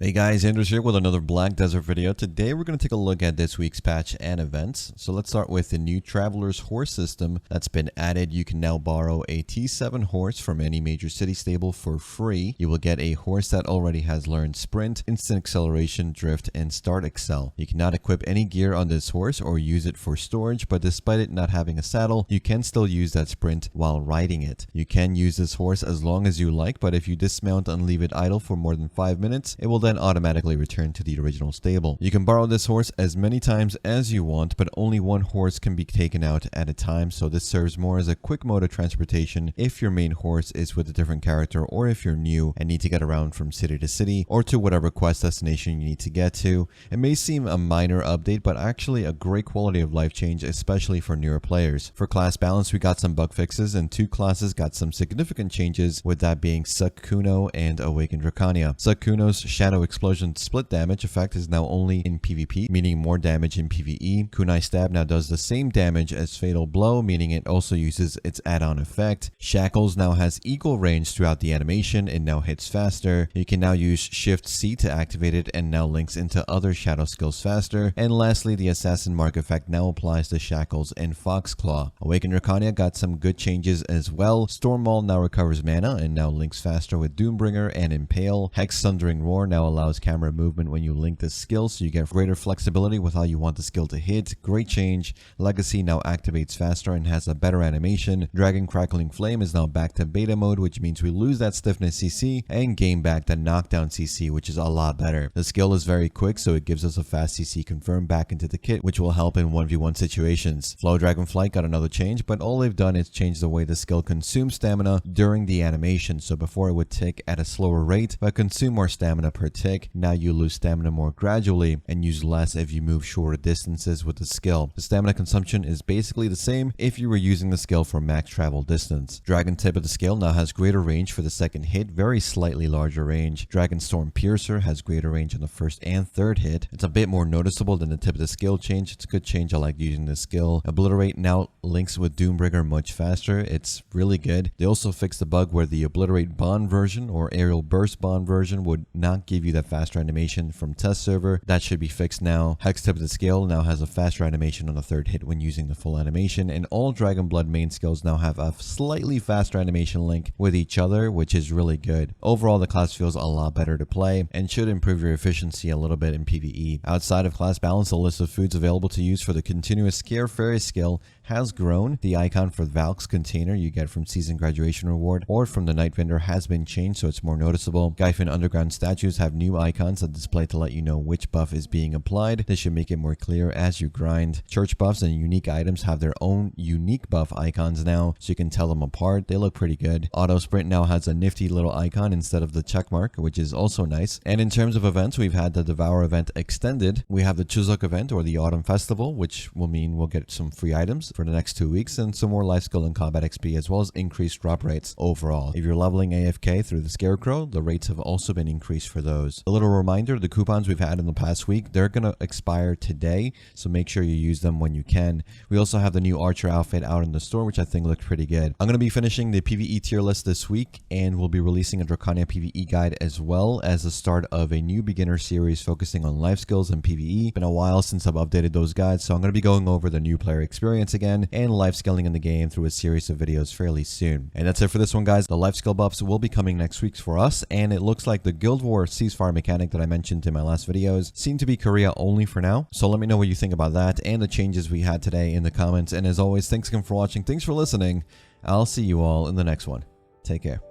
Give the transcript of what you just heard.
Hey guys, Andrews here with another Black Desert video. Today we're going to take a look at this week's patch and events. So let's start with the new Traveler's Horse system that's been added. You can now borrow a T7 horse from any major city stable for free. You will get a horse that already has learned Sprint, Instant Acceleration, Drift, and Start Excel. You cannot equip any gear on this horse or use it for storage, but despite it not having a saddle, you can still use that Sprint while riding it. You can use this horse as long as you like, but if you dismount and leave it idle for more than 5 minutes, it will then automatically return to the original stable. You can borrow this horse as many times as you want, but only one horse can be taken out at a time, so this serves more as a quick mode of transportation if your main horse is with a different character, or if you're new and need to get around from city to city or to whatever quest destination you need to get to. It may seem a minor update, but actually a great quality of life change, especially for newer players. For class balance, we got some bug fixes, and two classes got some significant changes, with that being Suck Kuno and Awakened Drakania. Suck Kuno's Shadow Explosion split damage effect is now only in PvP, meaning more damage in PvE. Kunai Stab now does the same damage as Fatal Blow, meaning it also uses its add-on effect. Shackles now has equal range throughout the animation and now hits faster. You can now use Shift C to activate it and now links into other shadow skills faster. And lastly, the Assassin Mark effect now applies to Shackles and Foxclaw. Awakened Drakania got some good changes as well. Storm Maul now recovers mana and now links faster with Doombringer and Impale. Hex Thundering Roar now allows camera movement when you link this skill, so you get greater flexibility with how you want the skill to hit. Great change. Legacy now activates faster and has a better animation. Dragon Crackling Flame is now back to beta mode, which means we lose that stiffness CC and gain back the knockdown CC, which is a lot better. The skill is very quick, so it gives us a fast CC confirm back into the kit, which will help in 1v1 situations. Flow Dragonflight got another change, but all they've done is change the way the skill consumes stamina during the animation. So before it would tick at a slower rate, but consume more stamina per tick. Now you lose stamina more gradually and use less if you move shorter distances with the skill. The stamina consumption is basically the same if you were using the skill for max travel distance. Dragon Tip of the skill now has greater range for the second hit, very slightly larger range. Dragon Storm Piercer has greater range on the first and third hit. It's a bit more noticeable than the tip of the skill change. It's a good change. I like using this skill. Obliterate now links with Doombringer much faster. It's really good. They also fixed the bug where the Obliterate Bond version or Aerial Burst Bond version would not give you that faster animation from test server. That should be fixed now. Hex Tip of the skill now has a faster animation on the third hit when using the full animation, and all Dragon Blood main skills now have a slightly faster animation link with each other, which is really good. Overall, the class feels a lot better to play and should improve your efficiency a little bit in PvE. Outside of class balance, the list of foods available to use for the continuous Scare Fairy skill has grown. The icon for Valk's container you get from season graduation reward or from the night vendor has been changed, so it's more noticeable. Gyfin underground statues have new icons that display to let you know which buff is being applied. This should make it more clear as you grind. Church buffs and unique items have their own unique buff icons now, so you can tell them apart. They look pretty good. Auto Sprint now has a nifty little icon instead of the check mark, which is also nice. And in terms of events, we've had the Devour event extended. We have the Chuseok event or the Autumn Festival, which will mean we'll get some free items for the next 2 weeks and some more life skill and combat XP, as well as increased drop rates overall. If you're leveling AFK through the Scarecrow, the rates have also been increased for those. A little reminder, the coupons we've had in the past week, they're going to expire today, so make sure you use them when you can. We also have the new Archer outfit out in the store, which I think looked pretty good. I'm going to be finishing the PvE tier list this week, and we'll be releasing a Drakania PvE guide as well as the start of a new beginner series focusing on life skills and PvE. Been a while since I've updated those guides, so I'm going to be going over the new player experience again and life skilling in the game through a series of videos fairly soon. And that's it for this one, guys. The life skill buffs will be coming next week for us, and it looks like the Guild War ceasefire mechanic that I mentioned in my last videos seem to be Korea only for now. So let me know what you think about that and the changes we had today in the comments. And as always, thanks again for watching. Thanks for listening. I'll see you all in the next one. Take care.